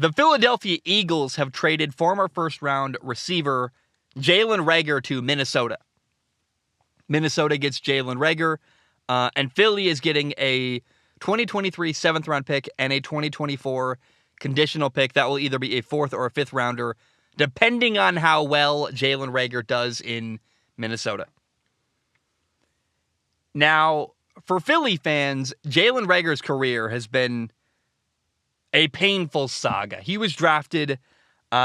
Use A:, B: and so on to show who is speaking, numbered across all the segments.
A: The Philadelphia Eagles have traded former first-round receiver Jalen Reagor to Minnesota. Minnesota gets Jalen Reagor, and Philly is getting a 2023 7th-round pick and a 2024 conditional pick that will either be a 4th or a 5th rounder, depending on how well Jalen Reagor does in Minnesota. Now, for Philly fans, Jalen Reagor's career has been a painful saga. He was drafted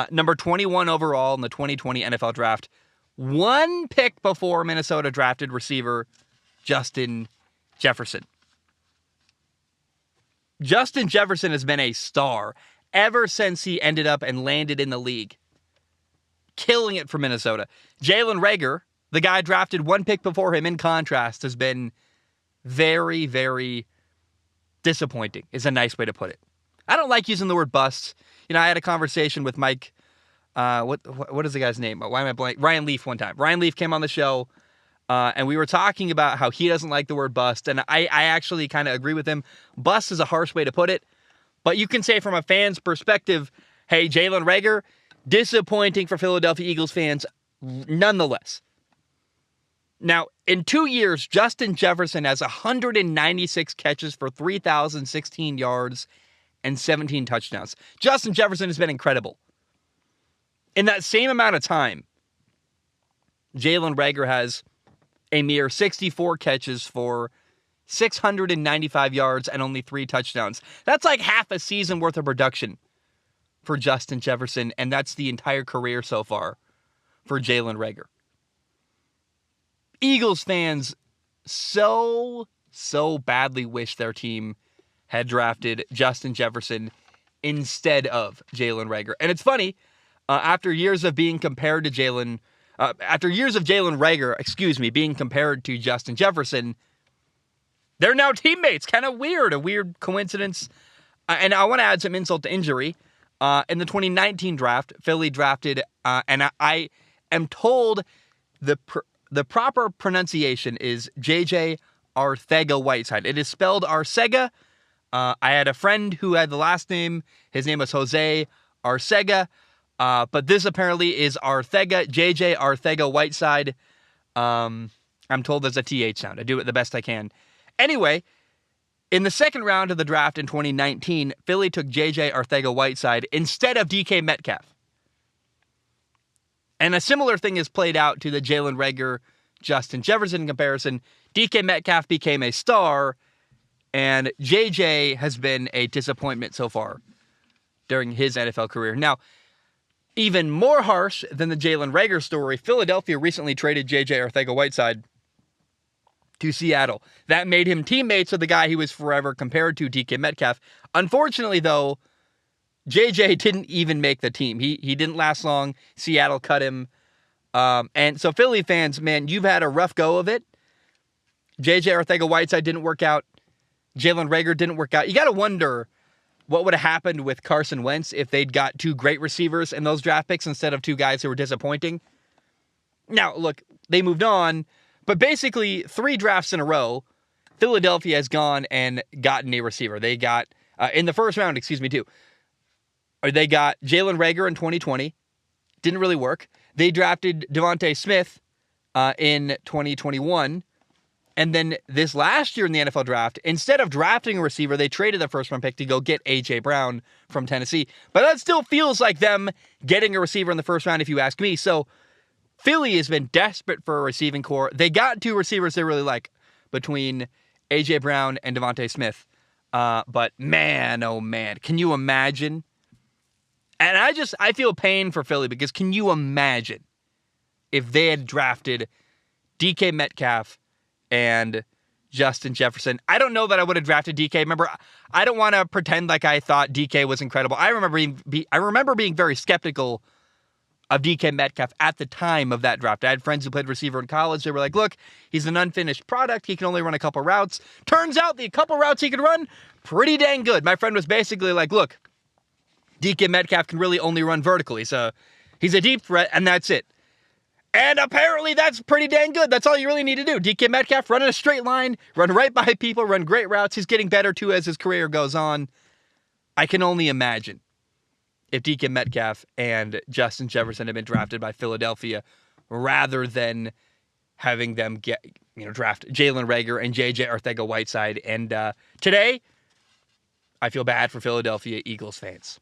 A: number 21 overall in the 2020 NFL Draft, one pick before Minnesota drafted receiver Justin Jefferson. Justin Jefferson has been a star ever since he ended up and landed in the league, killing it for Minnesota. Jalen Reagor, the guy drafted one pick before him, in contrast, has been very, very disappointing, is a nice way to put it. I don't like using the word bust. You know, I had a conversation with Mike, what is the guy's name? Why am I blank? Ryan Leaf one time. Ryan Leaf came on the show, and we were talking about how he doesn't like the word bust, and I actually kind of agree with him. Bust is a harsh way to put it, but you can say from a fan's perspective, hey, Jalen Reagor, disappointing for Philadelphia Eagles fans, nonetheless. Now, in 2 years, Justin Jefferson has 196 catches for 3,016 yards and 17 touchdowns. Justin Jefferson has been incredible. In that same amount of time, Jalen Reagor has a mere 64 catches for 695 yards and only 3 touchdowns. That's like half a season worth of production for Justin Jefferson, and that's the entire career so far for Jalen Reagor. Eagles fans so badly wish their team had drafted Justin Jefferson instead of Jalen Reagor. And it's funny, after years of Jalen Reagor, being compared to Justin Jefferson, they're now teammates. Kind of weird, a weird coincidence. And I want to add some insult to injury. In the 2019 draft, Philly drafted, and I am told the proper pronunciation is J.J. Arcega-Whiteside. It is spelled Arcega. I had a friend who had the last name. His name was Jose Arcega. But this apparently is Arcega, J.J. Arcega-Whiteside. I'm told there's a TH sound. I do it the best I can. Anyway, in the second round of the draft in 2019, Philly took J.J. Arcega-Whiteside instead of DK Metcalf. And a similar thing is played out to the Jalen Reagor, Justin Jefferson comparison. DK Metcalf became a star, and JJ has been a disappointment so far during his NFL career. Now, even more harsh than the Jalen Reagor story, Philadelphia recently traded J.J. Arcega-Whiteside to Seattle. That made him teammates with the guy he was forever compared to, DK Metcalf. Unfortunately, though, JJ didn't even make the team. He didn't last long. Seattle cut him. And so Philly fans, man, you've had a rough go of it. JJ Arcega-Whiteside didn't work out. Jalen Reagor didn't work out. You got to wonder what would have happened with Carson Wentz if they'd got 2 great receivers in those draft picks instead of 2 guys who were disappointing. Now, look, they moved on, but basically 3 drafts in a row, Philadelphia has gone and gotten a receiver. They got, in the first round, too. They got Jalen Reagor in 2020. Didn't really work. They drafted Devontae Smith in 2021. And then this last year in the NFL draft, instead of drafting a receiver, they traded the first round pick to go get A.J. Brown from Tennessee. But that still feels like them getting a receiver in the first round, if you ask me. So Philly has been desperate for a receiving core. They got 2 receivers they really like between A.J. Brown and Devontae Smith. But man, oh man, can you imagine? And I feel pain for Philly because can you imagine if they had drafted DK Metcalf and Justin Jefferson? I don't know that I would have drafted DK. Remember, I don't want to pretend like I thought DK was incredible. I remember being very skeptical of DK Metcalf at the time of that draft. I had friends who played receiver in college. They were like, look, he's an unfinished product. He can only run a couple routes. Turns out the couple routes he could run, pretty dang good. My friend was basically like, look, DK Metcalf can really only run vertically. So he's a deep threat, and that's it. And apparently that's pretty dang good. That's all you really need to do. DK Metcalf, run in a straight line, run right by people, run great routes. He's getting better, too, as his career goes on. I can only imagine if DK Metcalf and Justin Jefferson had been drafted by Philadelphia rather than having them draft Jalen Reagor and JJ Ortega-Whiteside. And today, I feel bad for Philadelphia Eagles fans.